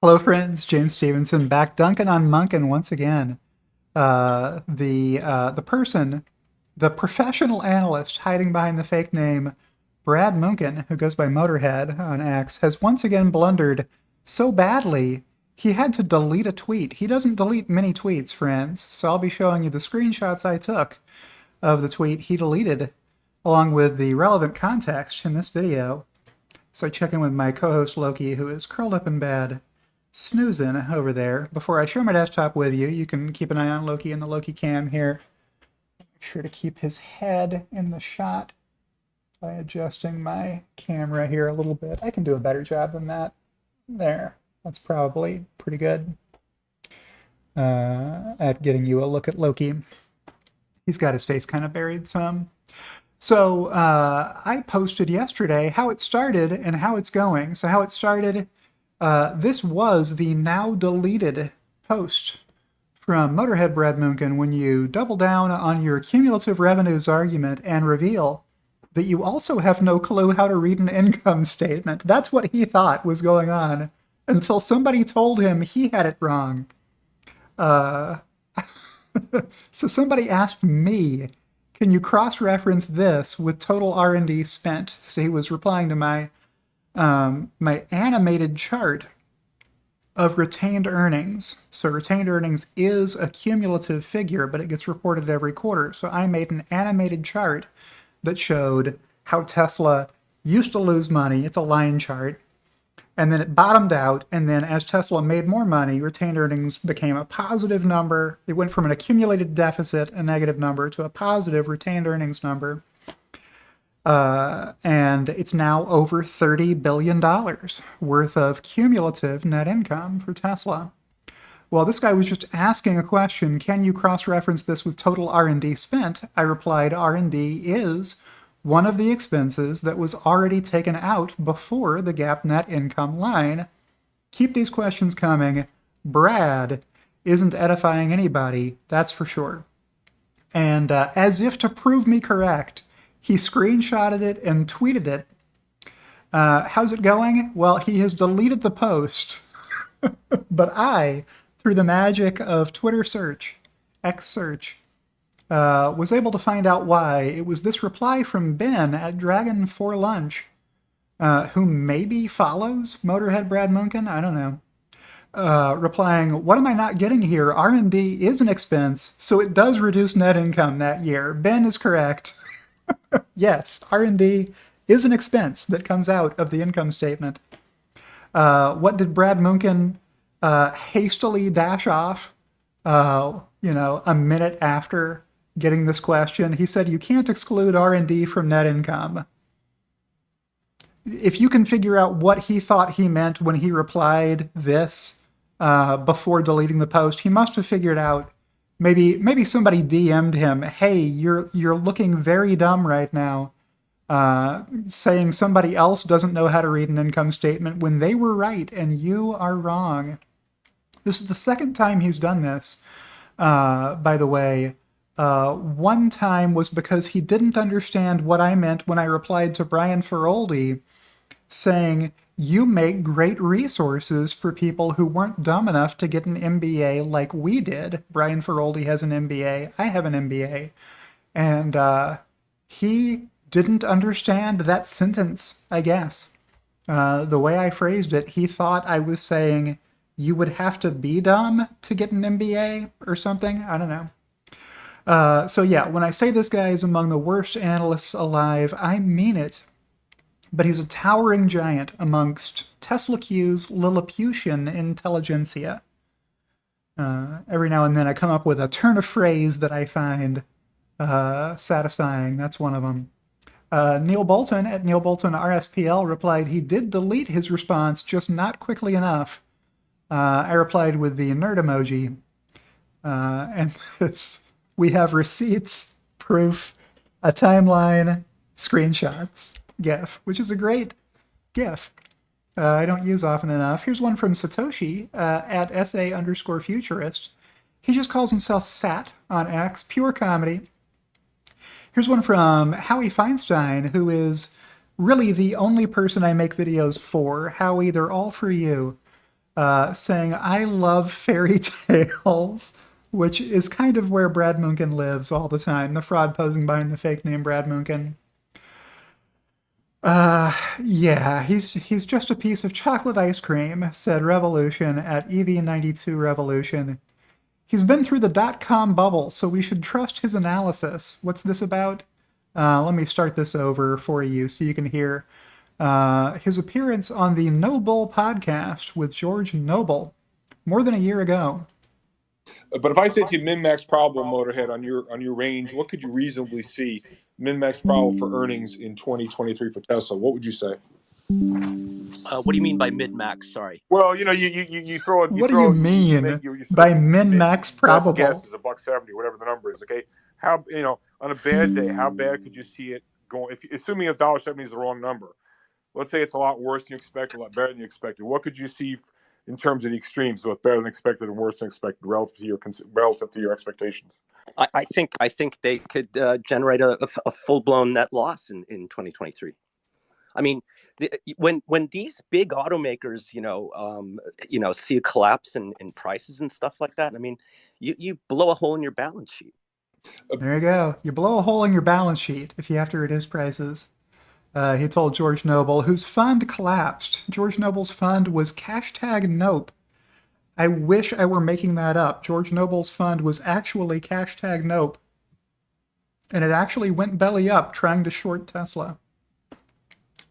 Hello, friends. James Stevenson back, Dunkin on Munkin once again. The professional analyst hiding behind the fake name Brad Munkin, who goes by Motorhead on X, has once again blundered so badly he had to delete a tweet. He doesn't delete many tweets, friends, so I'll be showing you the screenshots I took of the tweet he deleted, along with the relevant context in this video. So I check in with my co-host Loki, who is curled up in bed, snoozing over there. Before I share my desktop with you, you can keep an eye on Loki in the Loki cam here. Make sure to keep his head in the shot by adjusting my camera here a little bit. I can do a better job than that. There. That's probably pretty good at getting you a look at Loki. He's got his face kind of buried some. So I posted yesterday how it started and how it's going. So how it started, this was the now deleted post from Motorhead Brad Munkin when you double down on your cumulative revenues argument and reveal that you also have no clue how to read an income statement. That's what he thought was going on until somebody told him he had it wrong. So somebody asked me, can you cross-reference this with total R&D spent? So he was replying to my my animated chart of retained earnings. So retained earnings is a cumulative figure, but it gets reported every quarter. So I made an animated chart that showed how Tesla used to lose money. It's a line chart. And then it bottomed out, and then as Tesla made more money, retained earnings became a positive number. It went from an accumulated deficit, a negative number, to a positive retained earnings number. And it's now over $30 billion worth of cumulative net income for Tesla. Well, this guy was just asking a question, can you cross-reference this with total R&D spent? I replied, R&D is one of the expenses that was already taken out before the GAAP net income line. Keep these questions coming. Brad isn't edifying anybody, that's for sure. And as if to prove me correct, he screenshotted it and tweeted it. How's it going? Well, he has deleted the post. But I, through the magic of Twitter search, X search, was able to find out why. It was this reply from Ben at Dragon for Lunch, who maybe follows Motorhead Brad Munkin, I don't know, replying, what am I not getting here? R&D is an expense, so it does reduce net income that year. Ben is correct. Yes, R&D is an expense that comes out of the income statement. What did Brad Munkin hastily dash off, a minute after getting this question? He said, you can't exclude R&D from net income. If you can figure out what he thought he meant when he replied this before deleting the post, he must have figured out, maybe somebody DM'd him, hey, you're looking very dumb right now, saying somebody else doesn't know how to read an income statement when they were right and you are wrong. This is the second time he's done this, by the way. One time was because he didn't understand what I meant when I replied to Brian Faldi saying, you make great resources for people who weren't dumb enough to get an MBA like we did. Brian Faldi has an MBA. I have an MBA. And he didn't understand that sentence, I guess. The way I phrased it, he thought I was saying you would have to be dumb to get an MBA or something. I don't know. So yeah, when I say this guy is among the worst analysts alive, I mean it. But he's a towering giant amongst Tesla Q's Lilliputian intelligentsia. Every now and then I come up with a turn of phrase that I find satisfying. That's one of them. Neil Bolton at Neil Bolton RSPL replied he did delete his response, just not quickly enough. I replied with the nerd emoji. And this, we have receipts, proof, a timeline, screenshots, GIF, which is a great GIF. I don't use often enough. Here's one from Satoshi at SA_futurist. He just calls himself Sat on X, pure comedy. Here's one from Howie Feinstein, who is really the only person I make videos for. Howie, they're all for you. saying, I love fairy tales, which is kind of where Brad Munchen lives all the time. The fraud posing behind the fake name Brad Munchen. Yeah, he's just a piece of chocolate ice cream, said Revolution at EV92 Revolution. He's been through the dot-com bubble, so we should trust his analysis. What's this about? Let me start this over for you so you can hear his appearance on the Noble podcast with George Noble more than a year ago. But if I said to you min-max probable, Motorhead, on your range, what could you reasonably see min-max probable for earnings in 2023 for Tesla? What would you say? What do you mean by mid-max? Sorry. Well, you throw it. What do you mean by min-max probable? Best guess is $1.70, whatever the number is. Okay, how on a bad day, how bad could you see it going? If assuming $1.70 is the wrong number, let's say it's a lot worse than you expected, a lot better than you expected. What could you see in terms of the extremes, both better than expected and worse than expected, relative to your expectations? I think they could generate a full-blown net loss in 2023. I mean, when these big automakers, see a collapse in prices and stuff like that, I mean, you blow a hole in your balance sheet. There you go. You blow a hole in your balance sheet if you have to reduce prices. He told George Noble, whose fund collapsed. George Noble's fund was #Nope. I wish I were making that up. George Noble's fund was actually #Nope. And it actually went belly up trying to short Tesla.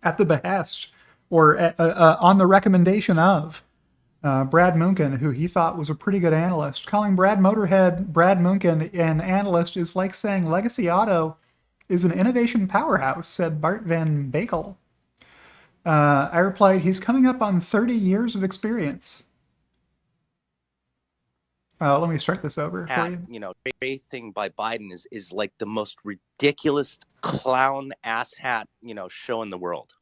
At the behest, or on the recommendation of Brad Munchen, who he thought was a pretty good analyst. Calling Motohead Brad Munchen an analyst is like saying Legacy Auto is an innovation powerhouse, said Bart Van Bakel. I replied, he's coming up on 30 years of experience. Let me start this over for you. Great thing by Biden is like the most ridiculous clown ass hat, show in the world.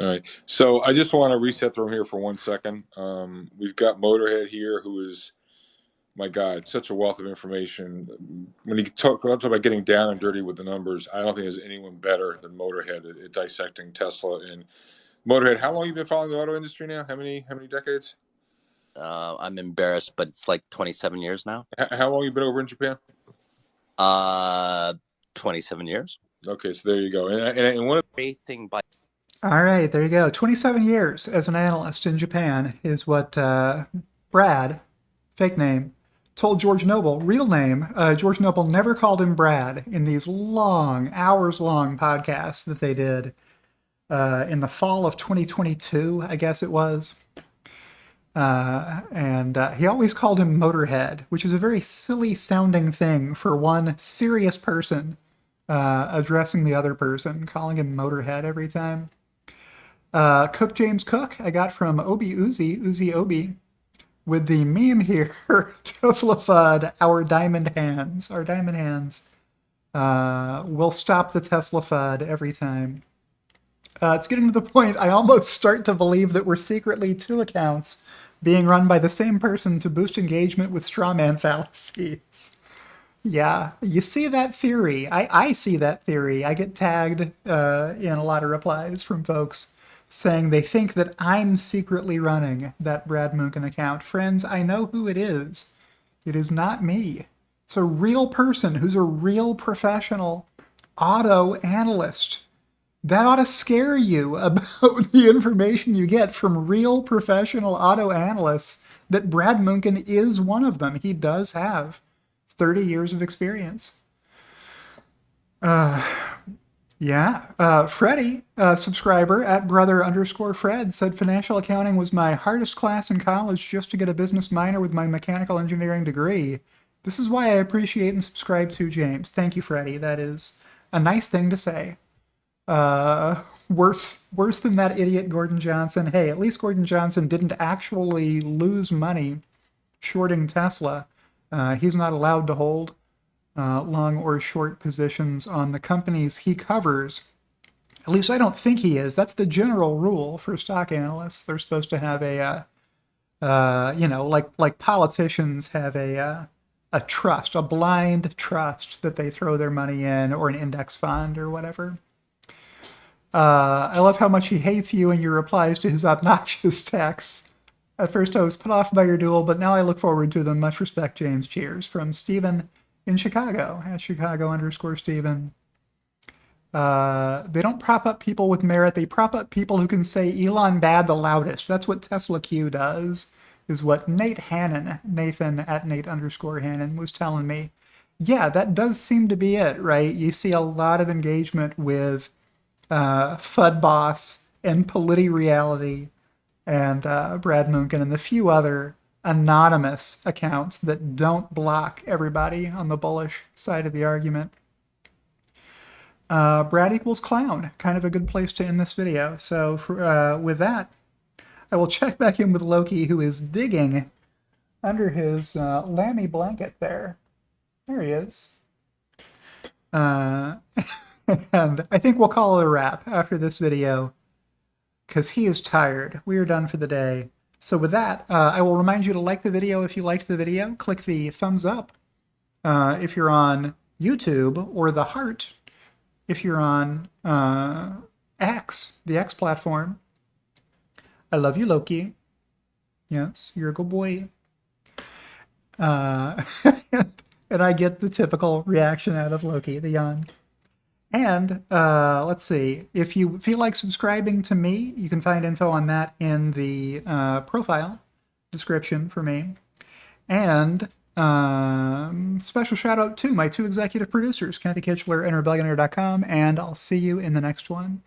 All right. So I just want to reset the room here for 1 second. We've got Motorhead here, who is, my God, such a wealth of information. When he talks about getting down and dirty with the numbers, I don't think there's anyone better than Motorhead at dissecting Tesla. And Motorhead, how long have you been following the auto industry now? How many decades? I'm embarrassed, but it's like 27 years now. How long have you been over in Japan? 27 years. Okay, so there you go. And one great thing by. All right, there you go. 27 years as an analyst in Japan is what Brad, fake name, told George Noble, real name. George Noble never called him Brad in these long, hours-long podcasts that they did in the fall of 2022, I guess it was. And he always called him Motorhead, which is a very silly sounding thing for one serious person addressing the other person, calling him Motorhead every time. Cook James Cook, I got from Obi Uzi Obi, with the meme here, Tesla FUD, our diamond hands will stop the Tesla FUD every time. It's getting to the point I almost start to believe that we're secretly two accounts being run by the same person to boost engagement with strawman fallacies. Yeah, you see that theory. I see that theory. I get tagged in a lot of replies from folks saying they think that I'm secretly running that Brad Munchen account. Friends, I know who it is. It is not me. It's a real person who's a real professional auto analyst. That ought to scare you about the information you get from real professional auto analysts, that Brad Munchen is one of them. He does have 30 years of experience. Freddie, subscriber at brother_Fred, said financial accounting was my hardest class in college just to get a business minor with my mechanical engineering degree. This is why I appreciate and subscribe to James. Thank you, Freddie. That is a nice thing to say. Worse than that idiot Gordon Johnson. Hey, at least Gordon Johnson didn't actually lose money shorting Tesla. He's not allowed to hold long or short positions on the companies he covers. At least I don't think he is. That's the general rule for stock analysts. They're supposed to have like politicians have a trust, a blind trust that they throw their money in, or an index fund or whatever. I love how much he hates you and your replies to his obnoxious texts. At first I was put off by your duel, but now I look forward to them. Much respect, James. Cheers. From Steven in Chicago, at Chicago_Steven. They don't prop up people with merit. They prop up people who can say Elon bad the loudest. That's what Tesla Q does, is what Nathan at Nate_Hannon was telling me. Yeah, that does seem to be it, right? You see a lot of engagement with FUD Boss and PolitiReality and Brad Munchen and the few other anonymous accounts that don't block everybody on the bullish side of the argument. Brad equals clown. Kind of a good place to end this video. So with that, I will check back in with Loki, who is digging under his lammy blanket there. There he is. And I think we'll call it a wrap after this video, because he is tired. We are done for the day. So with that, I will remind you to like the video if you liked the video. Click the thumbs up if you're on YouTube, or the heart if you're on X, the X platform. I love you, Loki. Yes, you're a good boy. And I get the typical reaction out of Loki, the yawn. And let's see, if you feel like subscribing to me, you can find info on that in the profile description for me. And special shout out to my two executive producers, Kathy Kitchler and RebellionAir.com, and I'll see you in the next one.